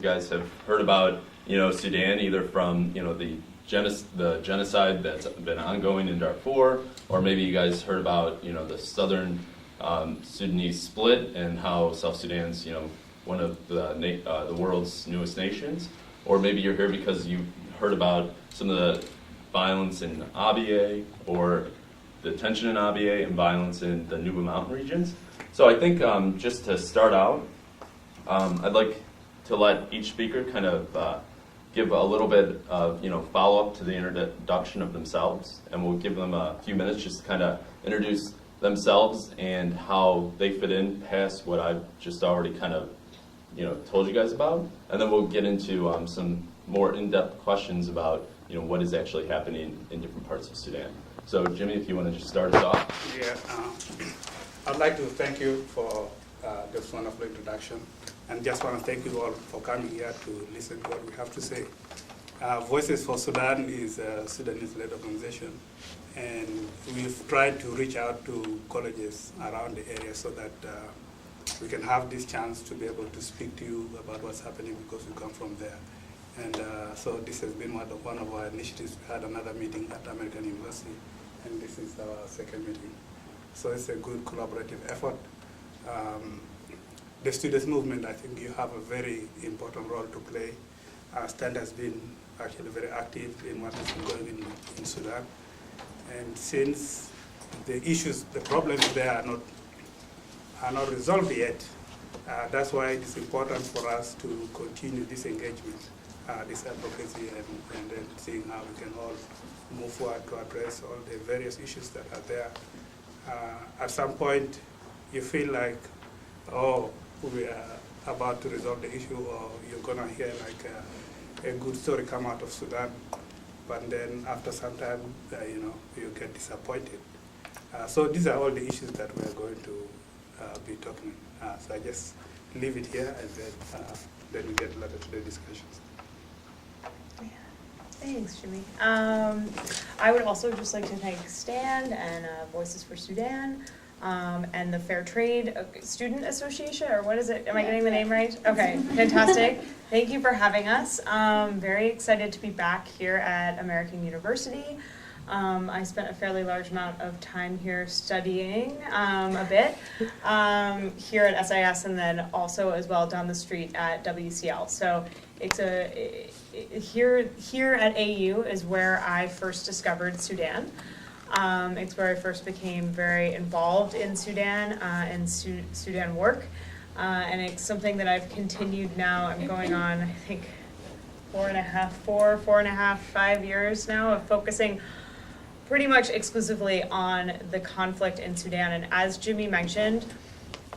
guys have heard about, Sudan, either from, the genocide that's been ongoing in Darfur, or maybe you guys heard about, the southern Sudanese split and how South Sudan's, one of the world's newest nations, or maybe you're here because you heard about some of the violence in Abyei, or the tension in Abyei and violence in the Nuba mountain regions. So I think just to start out, I'd like to let each speaker kind of give a little bit of follow-up to the introduction of themselves, and we'll give them a few minutes just to kind of introduce themselves and how they fit in past what I've just already kind of told you guys about, and then we'll get into some more in-depth questions about what is actually happening in different parts of Sudan. So Jimmy, if you want to just start us off. Yeah, I'd like to thank you for this wonderful introduction, and just want to thank you all for coming here to listen to what we have to say. Voices for Sudan is a Sudanese-led organization, and we've tried to reach out to colleges around the area so that we can have this chance to be able to speak to you about what's happening, because we come from there. And so this has been one of our initiatives. We had another meeting at American University, and this is our second meeting. So it's a good collaborative effort. The students' movement, I think you have a very important role to play. STAND has been actually very active in what has been going in Sudan. And since the issues, the problems there are not resolved yet, that's why it's important for us to continue this engagement, this advocacy, and then seeing how we can all move forward to address all the various issues that are there. At some point, you feel like, oh, we are about to resolve the issue, or you're going to hear like a good story come out of Sudan, but then after some time, you get disappointed. So these are all the issues that we're going to be talking. So I just leave it here, and then we get later to the discussions. Yeah. Thanks, Jimmy. I would also just like to thank STAND and Voices for Sudan, and the Fair Trade Student Association, or what is it? Am I getting the name right? Okay, fantastic. Thank you for having us. Very excited to be back here at American University. I spent a fairly large amount of time here studying a bit here at SIS, and then also as well down the street at WCL. So it's here at AU is where I first discovered Sudan. It's where I first became very involved in Sudan and Sudan work, and it's something that I've continued now. I'm going on, I think, 5 years now of focusing pretty much exclusively on the conflict in Sudan. And as Jimmy mentioned,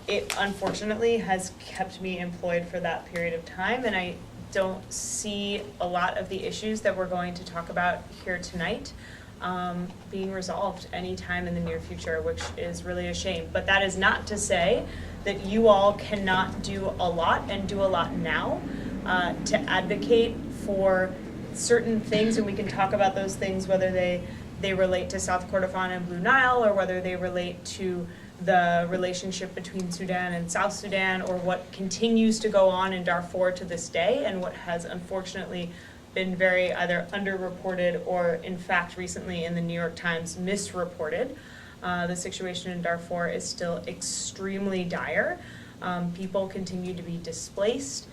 it unfortunately has kept me employed for that period of time, and I don't see a lot of the issues that we're going to talk about here tonight being resolved anytime in the near future, which is really a shame. But that is not to say that you all cannot do a lot and do a lot now to advocate for certain things, and we can talk about those things, whether they relate to South Kordofan and Blue Nile, or whether they relate to the relationship between Sudan and South Sudan, or what continues to go on in Darfur to this day, and what has unfortunately been very either underreported or, in fact, recently in the New York Times misreported. The situation in Darfur is still extremely dire. People continue to be displaced.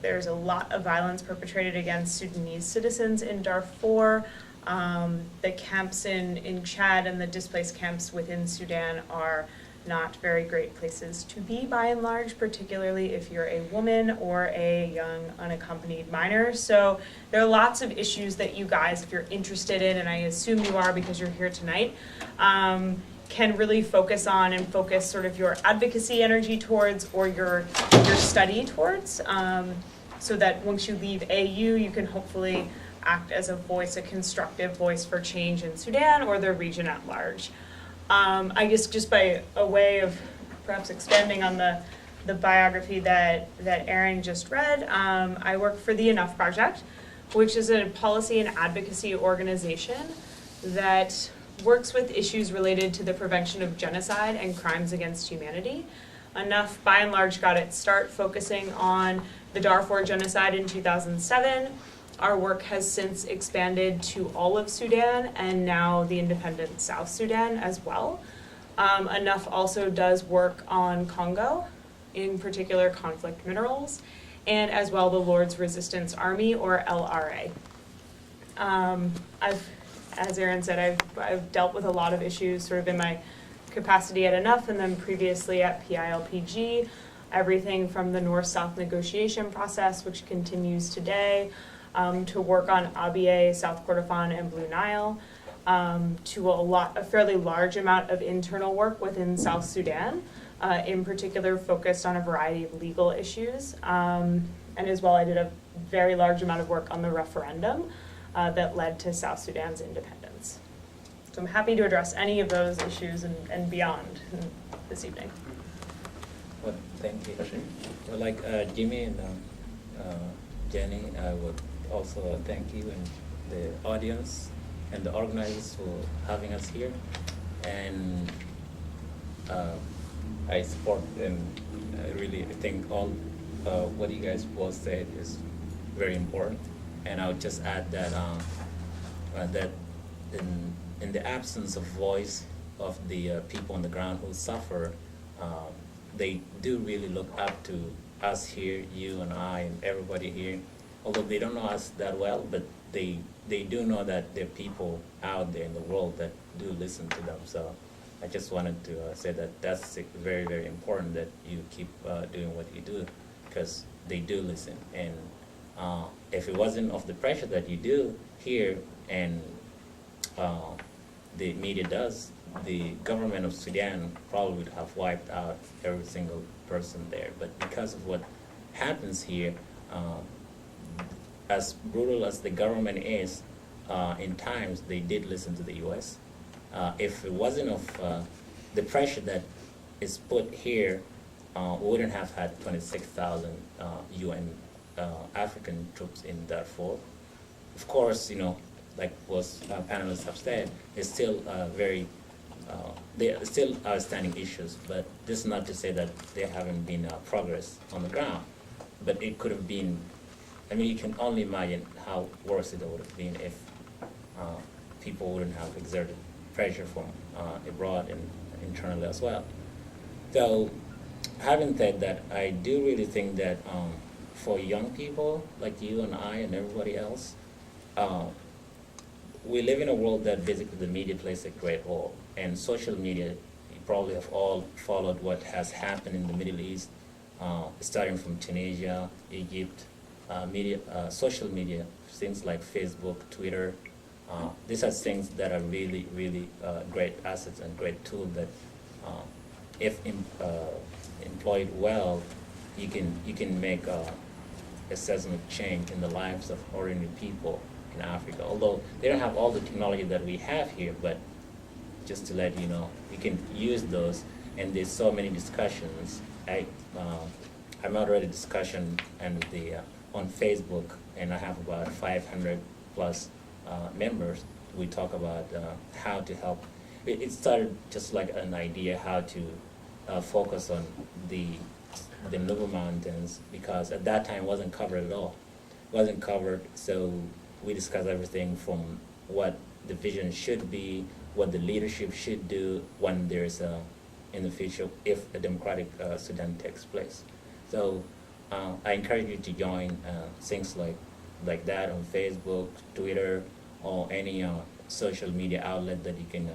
There's a lot of violence perpetrated against Sudanese citizens in Darfur. The camps in Chad and the displaced camps within Sudan are not very great places to be, by and large, particularly if you're a woman or a young unaccompanied minor. So there are lots of issues that you guys, if you're interested in, and I assume you are because you're here tonight, can really focus on and focus sort of your advocacy energy towards, or your study towards, so that once you leave AU, you can hopefully act as a voice, a constructive voice for change in Sudan or the region at large. I guess just by a way of perhaps expanding on the biography that Aaron just read, I work for the Enough Project, which is a policy and advocacy organization that works with issues related to the prevention of genocide and crimes against humanity. Enough, by and large, got its start focusing on the Darfur genocide in 2007. Our work has since expanded to all of Sudan and now the independent South Sudan as well. Enough also does work on Congo, in particular conflict minerals, and as well the Lord's Resistance Army, or LRA. As Aaron said, I've dealt with a lot of issues sort of in my capacity at Enough and then previously at PILPG, everything from the North-South negotiation process, which continues today, to work on Abyei, South Kordofan, and Blue Nile, to a fairly large amount of internal work within South Sudan, in particular focused on a variety of legal issues. And as well, I did a very large amount of work on the referendum that led to South Sudan's independence. So I'm happy to address any of those issues and beyond this evening. Well, thank you. Well, like Jimmy and Jenny, I would also thank you and the audience and the organizers for having us here. And I support and I really think all what you guys both said is very important. And I would just add that that in the absence of voice of the people on the ground who suffer, they do really look up to us here, you and I and everybody here. Although they don't know us that well, but they do know that there are people out there in the world that do listen to them. So I just wanted to say that that's very, very important that you keep doing what you do, because they do listen. And if it wasn't of the pressure that you do here and the media does, the government of Sudan probably would have wiped out every single person there. But because of what happens here, as brutal as the government is, in times they did listen to the U.S. If it wasn't of the pressure that is put here, we wouldn't have had 26,000 UN African troops in Darfur. Of course, you know, like most panelists have said, it's still there are still outstanding issues, but this is not to say that there haven't been progress on the ground. But it could have been, I mean, you can only imagine how worse it would have been if people wouldn't have exerted pressure from abroad and internally as well. So, having said that, I do really think that for young people like you and I and everybody else, we live in a world that basically the media plays a great role. And social media, you probably have all followed what has happened in the Middle East, starting from Tunisia, Egypt, social media, things like Facebook, Twitter. These are things that are really, really great assets and great tools that, if employed well, you can make a seismic change in the lives of ordinary people in Africa. Although they don't have all the technology that we have here, but just to let you know, you can use those. And there's so many discussions. I moderated a discussion and on Facebook, and I have about 500 plus members. We talk about how to help. It started just like an idea how to focus on the Nuba Mountains, because at that time it wasn't covered at all. It wasn't covered, so we discussed everything from what the vision should be, what the leadership should do when there's in the future, if a democratic Sudan takes place. So I encourage you to join things like that on Facebook, Twitter, or any social media outlet that you can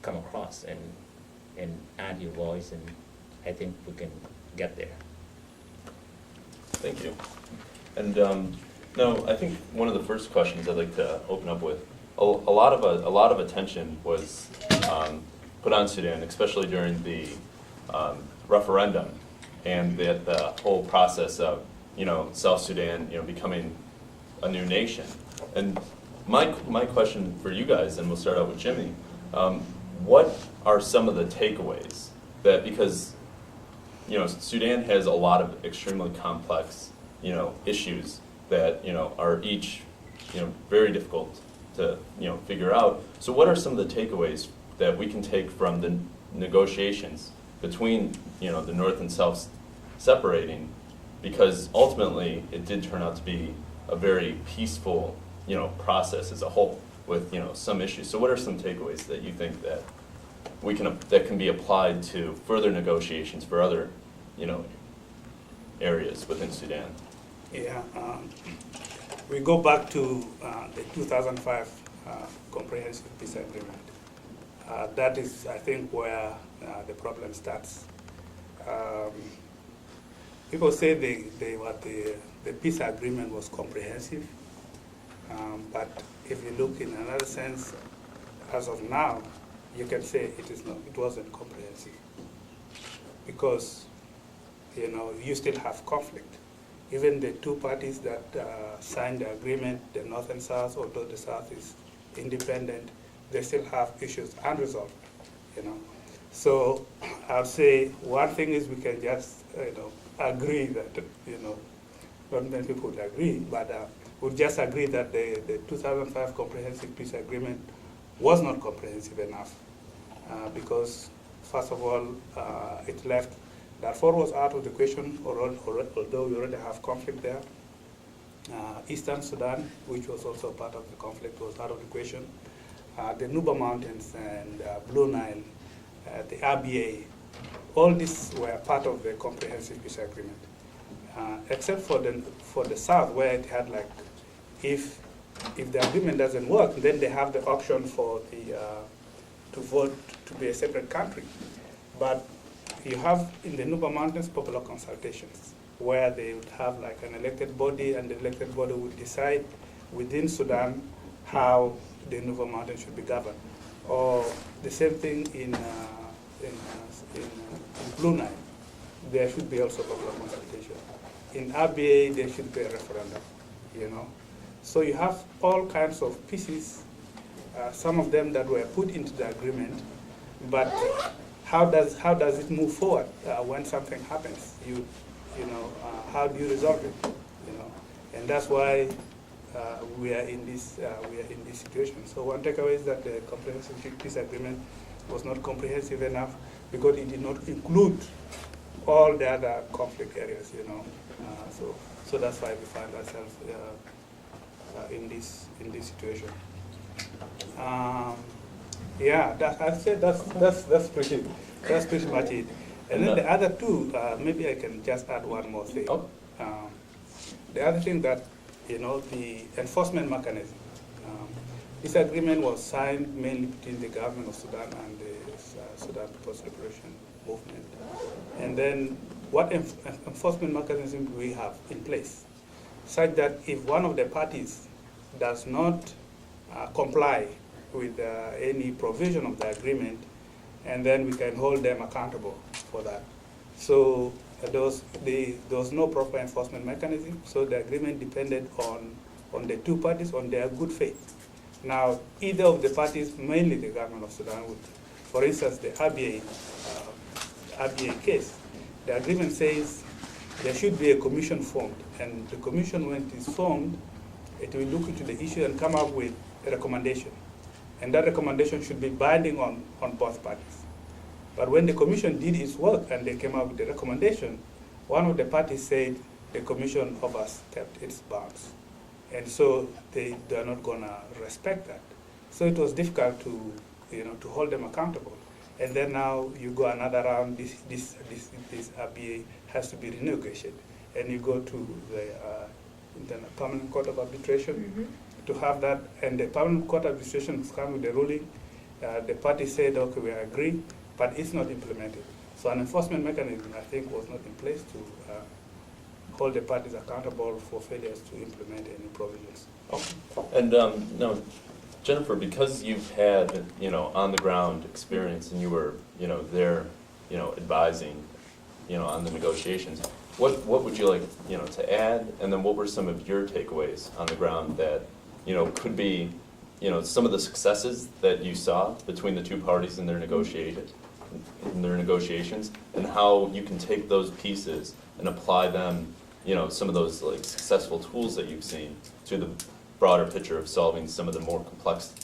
come across and add your voice, and I think we can get there. Thank you. And no, I think one of the first questions I'd like to open up with, a lot of attention was put on Sudan, especially during the referendum and the whole process of, you know, South Sudan, you know, becoming a new nation. And my question for you guys, and we'll start out with Jimmy, what are some of the takeaways that, because, you know, Sudan has a lot of extremely complex, you know, issues that, you know, are each, you know, very difficult to, you know, figure out. So what are some of the takeaways that we can take from the negotiations between, you know, the North and South separating, because ultimately it did turn out to be a very peaceful, process as a whole with, some issues. So what are some takeaways that you think that that can be applied to further negotiations for other, areas within Sudan? Yeah, we go back to the 2005 Comprehensive Peace Agreement. That is, I think, where the problem starts. People say the peace agreement was comprehensive, but if you look in another sense, as of now, you can say it wasn't comprehensive, because you still have conflict. Even the two parties that signed the agreement, the North and South, although the South is independent, they still have issues unresolved. So I'll say one thing is we can just agree that not many people would agree, but we'll just agree that the 2005 Comprehensive Peace Agreement was not comprehensive enough, because first of all, it left Darfur was out of the question, although we already have conflict there. Eastern Sudan, which was also part of the conflict, was out of the question. The Nuba Mountains and Blue Nile, the RBA, all these were part of the Comprehensive Peace Agreement, except for the South, where it had like, if the agreement doesn't work, then they have the option for to vote to be a separate country. But you have in the Nuba Mountains popular consultations, where they would have like an elected body, and the elected body would decide within Sudan how the Nuba Mountains should be governed. Or the same thing in Blue Nile, there should be also popular consultation. In RBA, there should be a referendum, So you have all kinds of pieces, some of them that were put into the agreement, but how does it move forward when something happens? How do you resolve it? And that's why we are in this situation. So one takeaway is that the Comprehensive Peace Agreement was not comprehensive enough because it did not include all the other conflict areas. So that's why we find ourselves in this situation. I'd say that's pretty much it. And then the other two, maybe I can just add one more thing. Oh. The other thing that, the enforcement mechanism. This agreement was signed mainly between the government of Sudan and the Sudan People's Liberation Movement. And then what enforcement mechanism do we have in place? Such that if one of the parties does not comply with any provision of the agreement, and then we can hold them accountable for that. So there was no proper enforcement mechanism, so the agreement depended on the two parties, on their good faith. Now, either of the parties, mainly the government of Sudan, would, for instance, the RBA case, the agreement says there should be a commission formed, and the commission, when it is formed, it will look into the issue and come up with a recommendation. And that recommendation should be binding on both parties. But when the commission did its work and they came up with the recommendation, one of the parties said the commission overstepped its bounds. And so they are not going to respect that. So it was difficult to hold them accountable. And then now you go another round, this RBA has to be renegotiated. And you go to the Permanent Court of Arbitration to have that. And the Permanent Court of Arbitration has come with the ruling. The party said, okay, we agree, but it's not implemented. So an enforcement mechanism, I think, was not in place to hold the parties accountable for failures to implement any provisions. And no, Jennifer, because you've had on the ground experience and you were there advising on the negotiations, what would you like to add? And then what were some of your takeaways on the ground that could be some of the successes that you saw between the two parties in their negotiations, and how you can take those pieces and apply them, some of those like successful tools that you've seen to the broader picture of solving some of the more complex,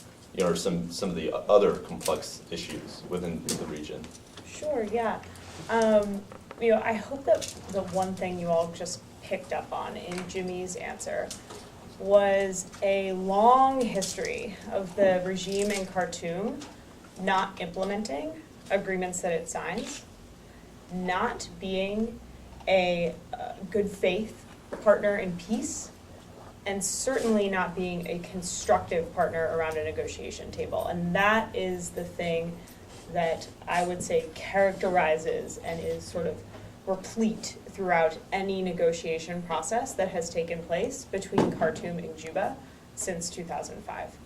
or some of the other complex issues within the region. Sure, yeah. I hope that the one thing you all just picked up on in Jimmy's answer was a long history of the regime in Khartoum not implementing agreements that it signs, not being a good faith partner in peace, and certainly not being a constructive partner around a negotiation table. And that is the thing that I would say characterizes and is sort of replete throughout any negotiation process that has taken place between Khartoum and Juba since 2005.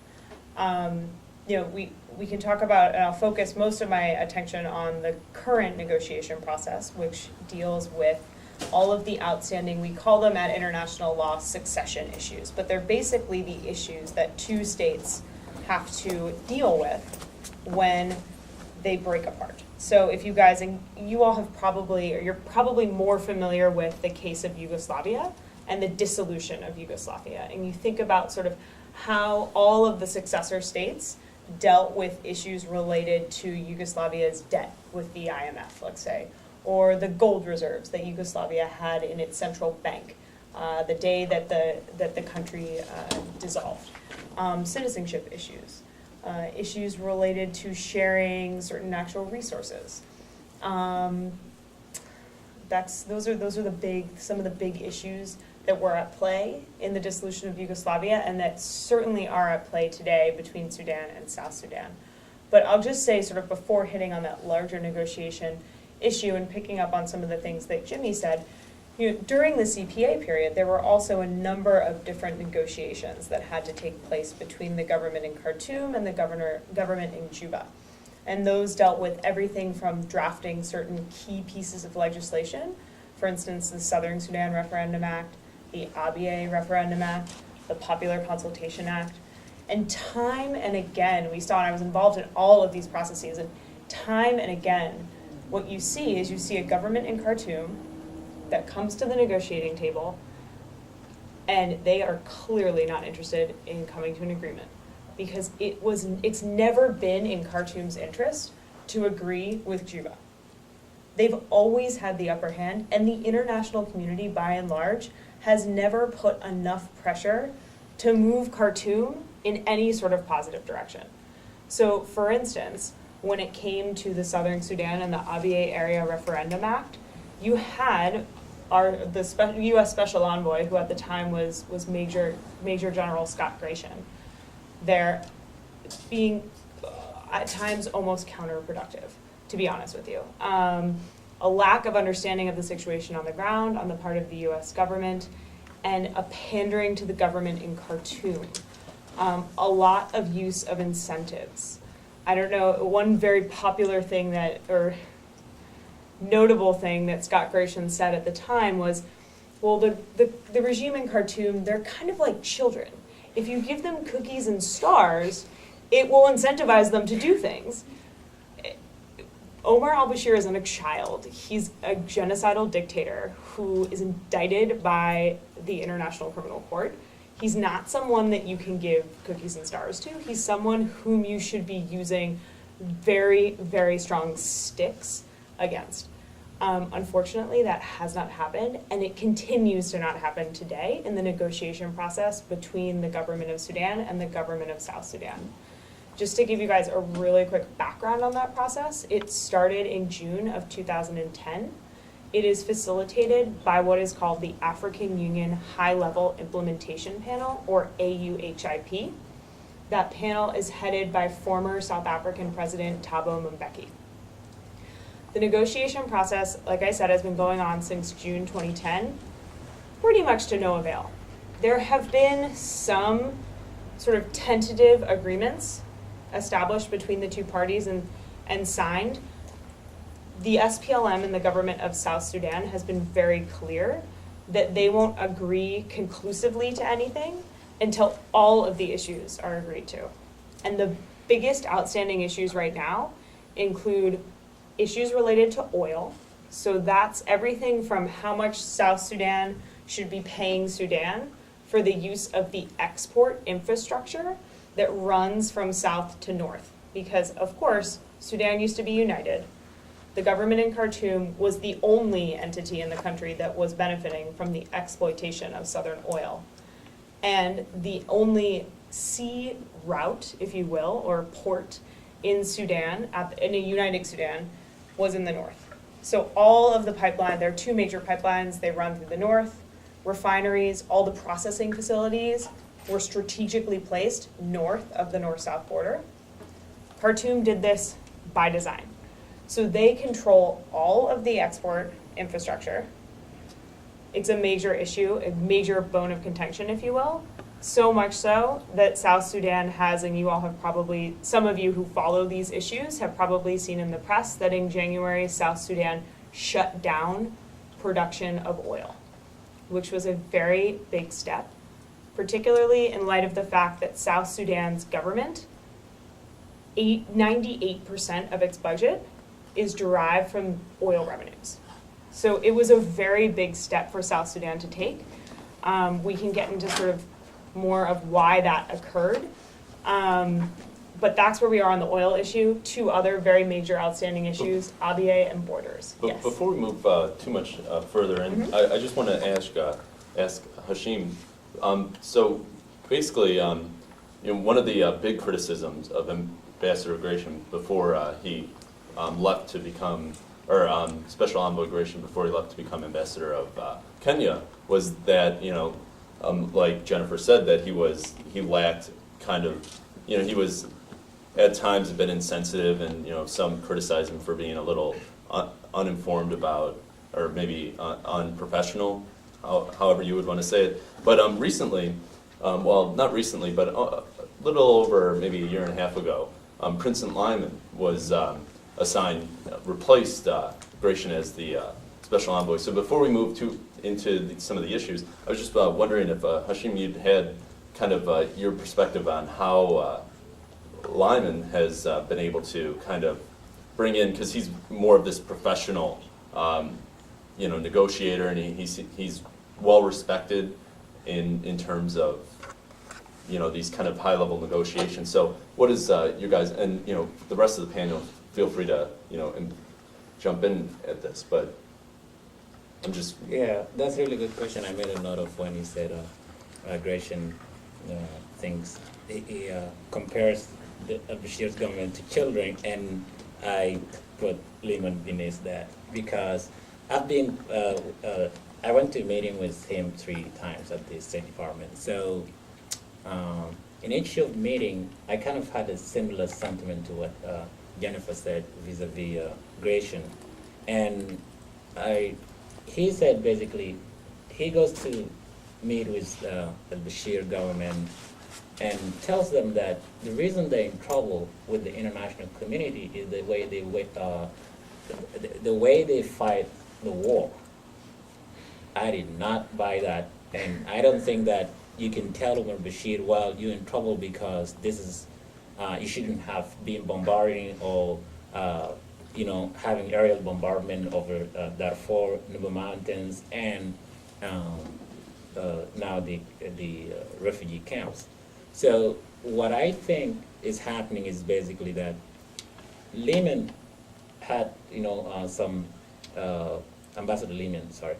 We can talk about, and I'll focus most of my attention on the current negotiation process, which deals with all of the outstanding, we call them at international law, succession issues, but they're basically the issues that two states have to deal with when they break apart. So if you guys, and you all have probably, or you're probably more familiar with the case of Yugoslavia and the dissolution of Yugoslavia, and you think about sort of how all of the successor states dealt with issues related to Yugoslavia's debt with the IMF, let's say, or the gold reserves that Yugoslavia had in its central bank the day that the country dissolved, citizenship issues, issues related to sharing certain natural resources. Those are some of the big issues that were at play in the dissolution of Yugoslavia, and that certainly are at play today between Sudan and South Sudan. But I'll just say, sort of before hitting on that larger negotiation issue and picking up on some of the things that Jimmy said, during the CPA period, there were also a number of different negotiations that had to take place between the government in Khartoum and the government in Juba. And those dealt with everything from drafting certain key pieces of legislation, for instance, the Southern Sudan Referendum Act, the Abyei Referendum Act, the Popular Consultation Act. And time and again, we saw, and I was involved in all of these processes, and time and again, what you see is you see a government in Khartoum that comes to the negotiating table, and they are clearly not interested in coming to an agreement, because it's never been in Khartoum's interest to agree with Juba. They've always had the upper hand, and the international community, by and large, has never put enough pressure to move Khartoum in any sort of positive direction. So, for instance, when it came to the Southern Sudan and the Abyei Area Referendum Act, you had the U.S. Special Envoy, who at the time was Major General Scott Gratian, there being at times almost counterproductive, to be honest with you. A lack of understanding of the situation on the ground on the part of the U.S. government, and a pandering to the government in Khartoum. A lot of use of incentives. I don't know, one very popular thing or notable thing that Scott Gratian said at the time was, well, the regime in Khartoum, they're kind of like children. If you give them cookies and stars, it will incentivize them to do things. Omar al-Bashir isn't a child. He's a genocidal dictator who is indicted by the International Criminal Court. He's not someone that you can give cookies and stars to. He's someone whom you should be using very, very strong sticks against. Unfortunately, that has not happened, and it continues to not happen today in the negotiation process between the government of Sudan and the government of South Sudan. Just to give you guys a really quick background on that process, it started in June of 2010. It is facilitated by what is called the African Union High-Level Implementation Panel, or AUHIP. That panel is headed by former South African President Thabo Mbeki. The negotiation process, like I said, has been going on since June 2010, pretty much to no avail. There have been some sort of tentative agreements established between the two parties and signed. The SPLM and the government of South Sudan has been very clear that they won't agree conclusively to anything until all of the issues are agreed to. And the biggest outstanding issues right now include issues related to oil. So that's everything from how much South Sudan should be paying Sudan for the use of the export infrastructure that runs from south to north. Because, of course, Sudan used to be united. the government in Khartoum was the only entity in the country that was benefiting from the exploitation of southern oil. And the only sea route, if you will, or port in Sudan, in a united Sudan, was in the north. So all of the pipeline, there are two major pipelines, they run through the north, refineries, all the processing facilities were strategically placed north of the north-south border. Khartoum did this by design. So they control all of the export infrastructure. It's a major issue, a major bone of contention, if you will. So much so that South Sudan has, and you all have probably, some of you who follow these issues have probably seen in the press that in January, South Sudan shut down production of oil, which was a very big step, particularly in light of the fact that South Sudan's government, 98% of its budget is derived from oil revenues. So it was a very big step for South Sudan to take. We can get into sort of more of why that occurred. But that's where we are on the oil issue. Two other very major outstanding issues, Abyei and borders. Yes. Before we move too much further, and I just want to ask Hashim. So basically, one of the big criticisms of Ambassador Gratian before he left to become, or Special Envoy Gratian before he left to become Ambassador of Kenya, was that like Jennifer said, that he lacked kind of, he was at times a bit insensitive, and some criticize him for being a little uninformed about, or maybe unprofessional, however you would want to say it. But recently, well, not recently, but a little over maybe a year and a half ago, Princeton Lyman was replaced Gratian as the Special Envoy. So before we move into some of the issues, I was just wondering if, Hashim, you'd had kind of your perspective on how Lyman has been able to kind of bring in, because he's more of this professional, negotiator, and he's well respected in terms of these kind of high level negotiations. So what is your guys, and the rest of the panel, feel free to jump in at this, but I'm just that's a really good question. I made a note of when he said Gratian thinks he compares the Bashir's government to children, and I put Lyman beneath that because I've been I went to a meeting with him 3 times at the State Department. So in each of meeting, I kind of had a similar sentiment to what Jennifer said vis-a-vis Gratian, and he said basically he goes to meet with the Bashir government and tells them that the reason they're in trouble with the international community is the way they fight the war. I did not buy that, and I don't think that you can tell Umar Bashir, well, you're in trouble because this is you shouldn't have been bombarding or having aerial bombardment over Darfur, Nuba Mountains, and now the refugee camps. So what I think is happening is basically that Lyman had, some Ambassador Lyman, sorry,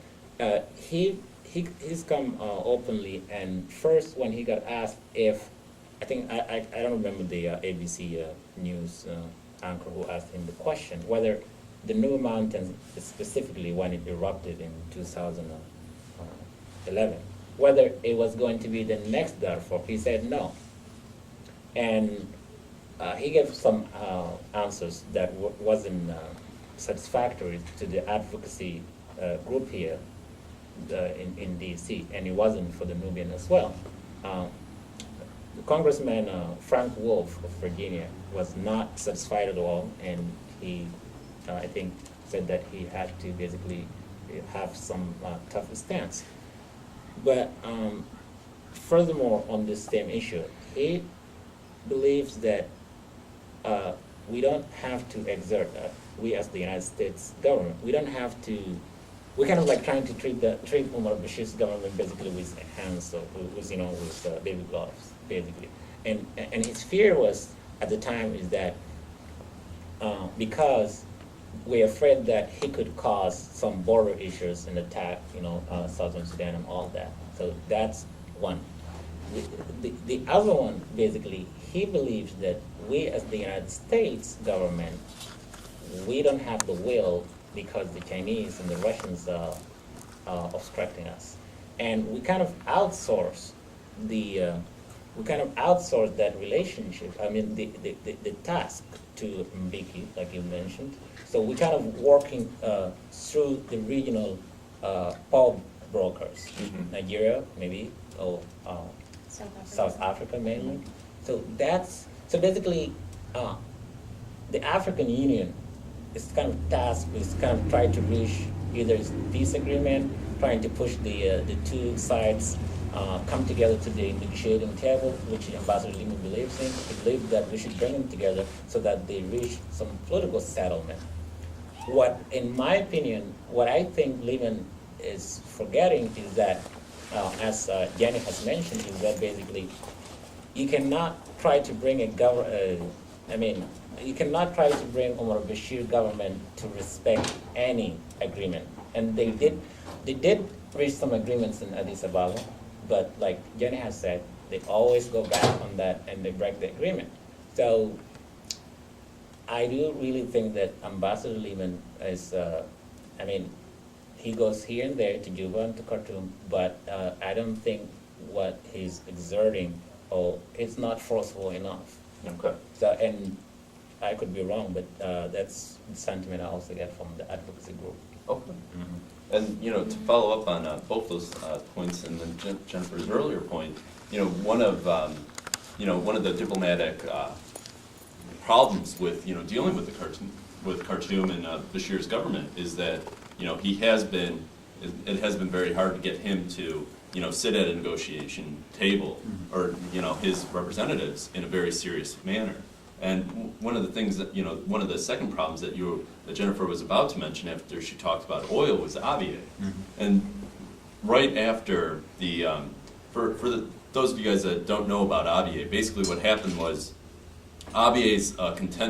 he's come openly, and first when he got asked if, I think I don't remember the ABC News anchor who asked him the question whether the Nuba Mountains, specifically when it erupted in 2011, whether it was going to be the next Darfur. He said no. And he gave some answers that wasn't satisfactory to the advocacy group here in D.C., and it wasn't for the Nubian as well. Congressman Frank Wolf of Virginia was not satisfied at all, and he, I think, said that he had to basically have some tough stance. But furthermore, on this same issue, he believes that we don't have to exert, we as the United States government, we don't have to, we're kind of like trying to treat Umar Bashir's government basically with hands, or with baby gloves, basically. And his fear was, at the time, is that because we're afraid that he could cause some border issues and attack, Southern Sudan and all that. So that's one. The other one, basically, he believes that we as the United States government, we don't have the will because the Chinese and the Russians are obstructing us. And we kind of outsource that relationship, the task to Mbeki, like you mentioned. So we're kind of working through the regional power brokers, Nigeria maybe, or South Africa mainly. So basically the African Union is kind of tasked with kind of trying to reach either peace agreement, trying to push the two sides come together to the negotiating table, which Ambassador Lehman believes in. He believes that we should bring them together so that they reach some political settlement. In my opinion, what I think Lehman is forgetting is that, as Jenny has mentioned, is that basically you cannot try to bring you cannot try to bring Omar Bashir government to respect any agreement. And they did reach some agreements in Addis Ababa, but like Jenny has said, they always go back on that and they break the agreement. So I do really think that Ambassador Lehman is, he goes here and there to Juba and to Khartoum, but I don't think what he's exerting, it's not forceful enough. Okay. So, and I could be wrong, but that's the sentiment I also get from the advocacy group. Okay. And to follow up on both those points, and then Jennifer's earlier point, one of the diplomatic problems with dealing with Khartoum and Bashir's government is that it has been very hard to get him to sit at a negotiation table, or his representatives, in a very serious manner. And one of the things that one of the second problems that Jennifer was about to mention after she talked about oil was Abyei. And right after those of you guys that don't know about Abyei, basically what happened was Abyei's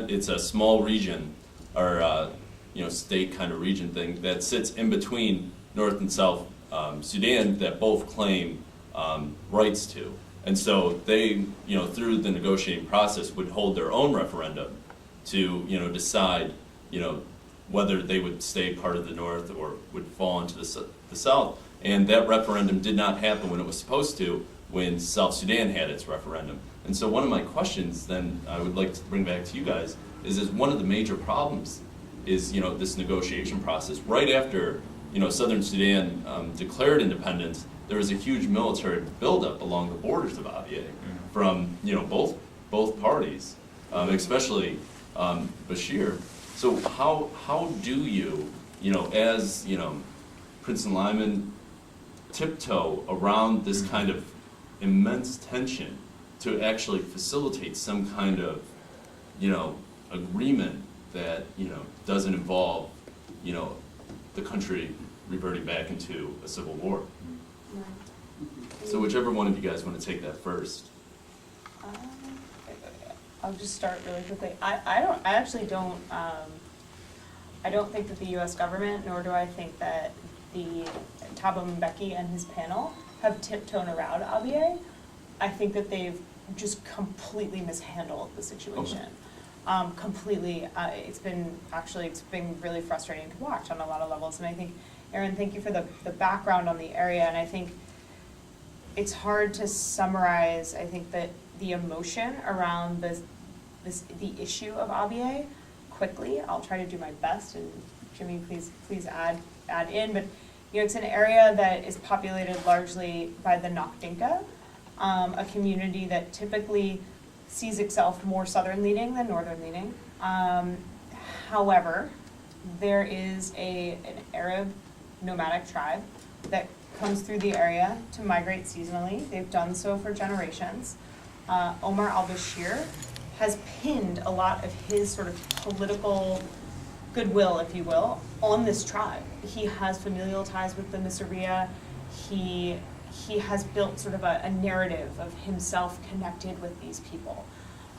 it's a small region, or state kind of region thing that sits in between North and South Sudan that both claim rights to. And so they, through the negotiating process, would hold their own referendum to, decide, whether they would stay part of the North or would fall into the South. And that referendum did not happen when it was supposed to, when South Sudan had its referendum. And so one of my questions then I would like to bring back to you guys is one of the major problems is, this negotiation process. Right after, Southern Sudan declared independence, there was a huge military buildup along the borders of Abyei from both parties, especially Bashir. So how do you as Prince and Lyman tiptoe around this kind of immense tension to actually facilitate some kind of agreement that doesn't involve the country reverting back into a civil war? So whichever one of you guys want to take that first. I'll just start really quickly. I don't think that the U.S. government, nor do I think that the Thabo Mbeki and his panel have tiptoed around Abyei. I think that they've just completely mishandled the situation. Completely. It's been really frustrating to watch on a lot of levels. And I think, Aaron, thank you for the background on the area. And I think it's hard to summarize, I think, that the emotion around the issue of Abyei quickly. I'll try to do my best, and Jimmy, please add in. But it's an area that is populated largely by the Nok Dinka, a community that typically sees itself more southern leaning than northern leaning. However, there is an Arab nomadic tribe that comes through the area to migrate seasonally. They've done so for generations. Omar al-Bashir has pinned a lot of his sort of political goodwill, if you will, on this tribe. He has familial ties with the Missouriya. He has built sort of a narrative of himself connected with these people.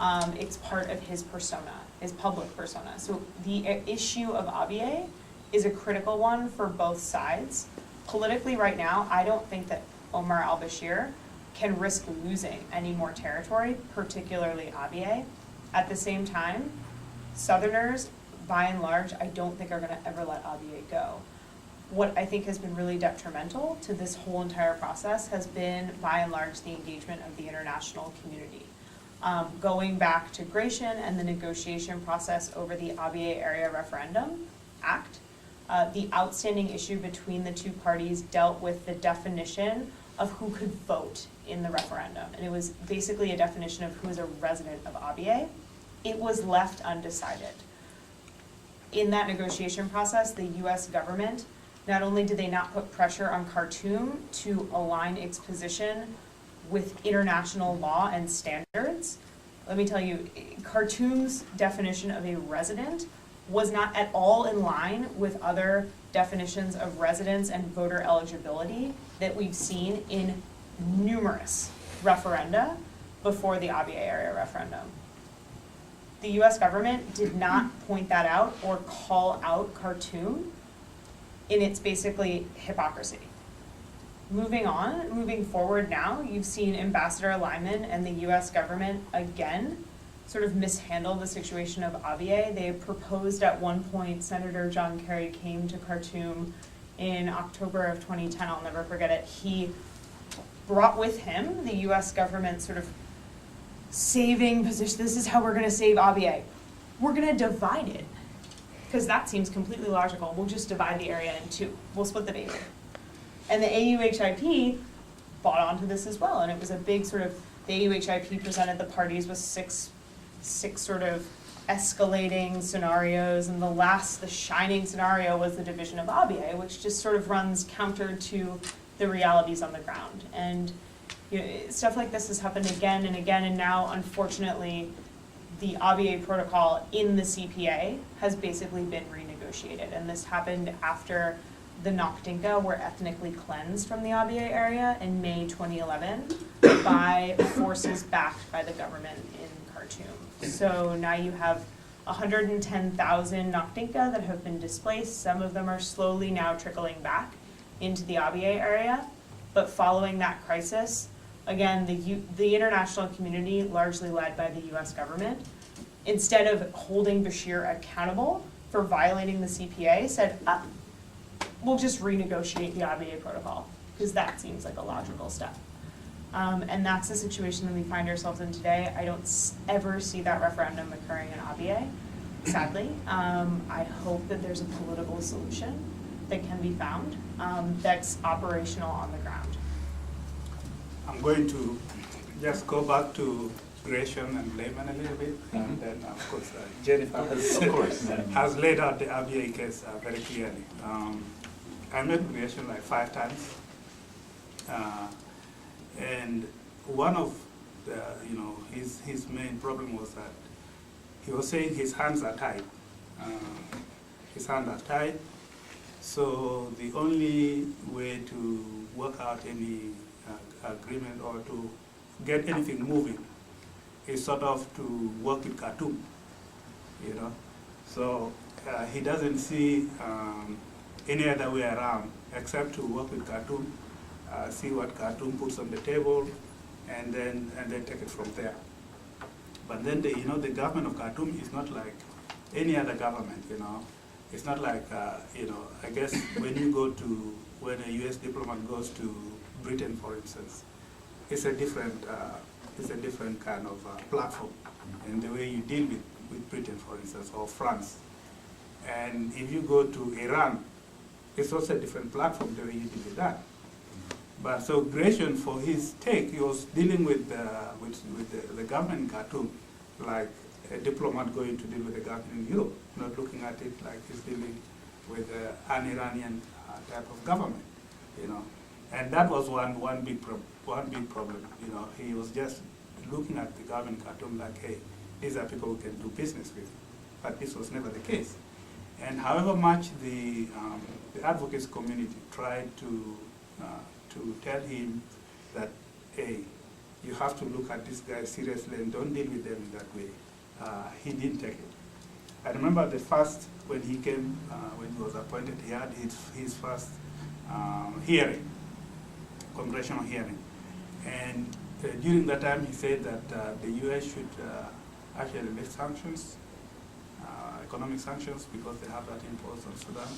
It's part of his persona, his public persona. So the issue of Abiy is a critical one for both sides. Politically right now, I don't think that Omar al-Bashir can risk losing any more territory, particularly Abiy. At the same time, Southerners, by and large, I don't think are gonna ever let Abiy go. What I think has been really detrimental to this whole entire process has been, by and large, the engagement of the international community. Going back to Gratian and the negotiation process over the Abiy Area Referendum Act, the outstanding issue between the two parties dealt with the definition of who could vote in the referendum. And it was basically a definition of who is a resident of Abiy. It was left undecided. In that negotiation process, the US government, not only did they not put pressure on Khartoum to align its position with international law and standards, let me tell you, Khartoum's definition of a resident was not at all in line with other definitions of residence and voter eligibility that we've seen in numerous referenda before the Abiy area referendum. The US government did not point that out or call out Khartoum in its basically hypocrisy. Moving forward now, you've seen Ambassador Lyman and the US government again sort of mishandle the situation of Abiy. They proposed at one point, Senator John Kerry came to Khartoum in October of 2010, I'll never forget it. He brought with him the US government sort of saving position. This is how we're gonna save Abiy. We're gonna divide it, because that seems completely logical. We'll just divide the area in two. We'll split the baby. And the AUHIP bought onto this as well, and it was a big sort of, the AUHIP presented the parties with six sort of escalating scenarios, and the shining scenario was the division of Abiy, which just sort of runs counter to the realities on the ground. And stuff like this has happened again and again, and now, unfortunately, the Abiy protocol in the CPA has basically been renegotiated, and this happened after the Noktinka were ethnically cleansed from the Abiy area in May 2011 by forces backed by the government in Khartoum. So now you have 110,000 Noktinka that have been displaced. Some of them are slowly now trickling back into the Abiy area. But following that crisis, again, the international community, largely led by the US government, instead of holding Bashir accountable for violating the CPA, said, we'll just renegotiate the Abiy protocol, because that seems like a logical step. And that's the situation that we find ourselves in today. I don't ever see that referendum occurring in Abiy, sadly. I hope that there's a political solution that can be found that's operational on the ground. I'm going to just go back to Gratian and Lehman a little bit, and then of course Jennifer has laid out the Abiy case very clearly. I met Gratian like 5 times, and one of the, his main problem was that he was saying his hands are tied. His hands are tied, so the only way to work out any agreement or to get anything moving is sort of to work with Khartoum, So he doesn't see any other way around except to work with Khartoum, see what Khartoum puts on the table, and then take it from there. But then the government of Khartoum is not like any other government. It's not like I guess when a U.S. diplomat goes to Britain, for instance, it's a different kind of platform in the way you deal with Britain, for instance, or France. And if you go to Iran, it's also a different platform the way you deal with that. But so Gratian, for his take, he was dealing with the government in Khartoum like a diplomat going to deal with the government in Europe, not looking at it like he's dealing with an Iranian type of government, And that was one big problem. He was just looking at the government in Khartoum like, hey, these are people we can do business with. But this was never the case. And however much the advocacy community tried to tell him that, hey, you have to look at this guy seriously and don't deal with them in that way. He didn't take it. I remember the first, when he came, when he was appointed, he had his first hearing, congressional hearing. And during that time, he said that the U.S. should actually lift sanctions, economic sanctions, because they have that imposed on Sudan.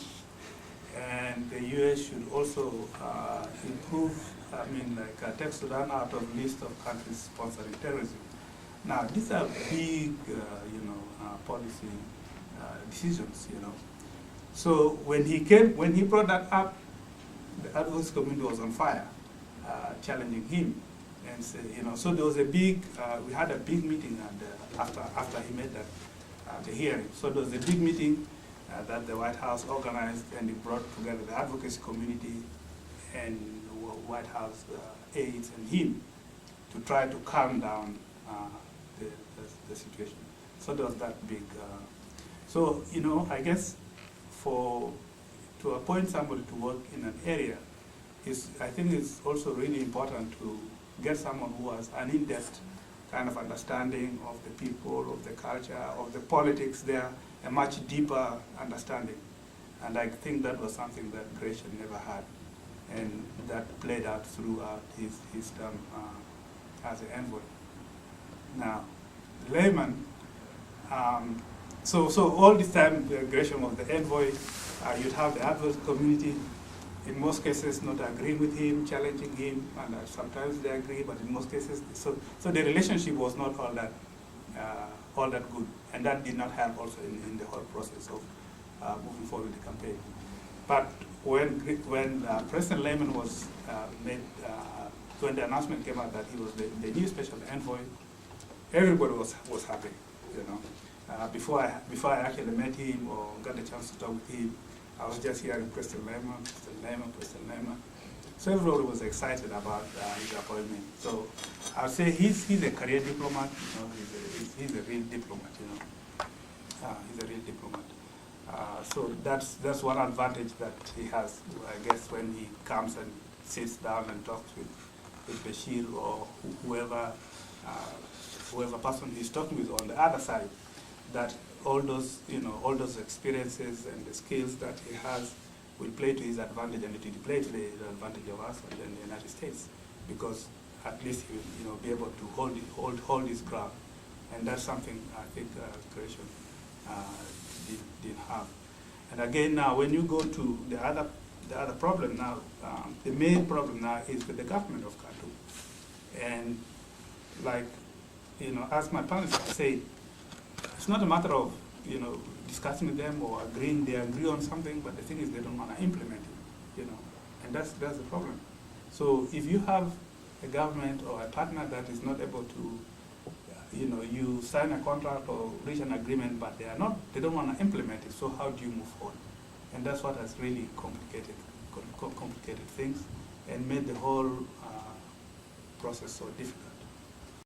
And the U.S. should also improve, take Sudan out of list of countries sponsoring terrorism. Now, these are big, policy decisions, So when he brought that up, the advocacy community was on fire, challenging him. And so there was a big, we had a big meeting after he made that, the hearing. So there was a big meeting that the White House organized, and it brought together the advocacy community and White House aides and him to try to calm down the situation. So there was that big. So I guess to appoint somebody to work in an area I think it's also really important to get someone who has an in-depth kind of understanding of the people, of the culture, of the politics there, a much deeper understanding. And I think that was something that Gresham never had, and that played out throughout his term as an envoy. Now, Lehman, so all this time Gresham was the envoy. You'd have the advocacy community, in most cases not agreeing with him, challenging him, and sometimes they agree, but in most cases, so the relationship was not all that good, and that did not help also in the whole process of moving forward with the campaign. But when President Lehman was when the announcement came out that he was the new special envoy, everybody was happy, Before I actually met him or got the chance to talk with him, I was just hearing President Lehman. So everybody was excited about his appointment. So I'll say he's a career diplomat. He's a real diplomat. He's a real diplomat. So that's one advantage that he has, I guess, when he comes and sits down and talks with Bashir or whoever person he's talking with on the other side, that all those experiences and the skills that he has will play to his advantage, and it will play to the advantage of us and then the United States, because at least he will be able to hold his ground, and that's something I think Gresham didn't have. And again, now when you go to the other problem now, the main problem now is with the government of Khartoum, and as my panelists say, it's not a matter of discussing with them or agreeing. They agree on something, but the thing is they don't want to implement it, and that's the problem. So if you have a government or a partner that is not able to, you sign a contract or reach an agreement, but they don't want to implement it. So how do you move forward? And that's what has really complicated things and made the whole process so difficult.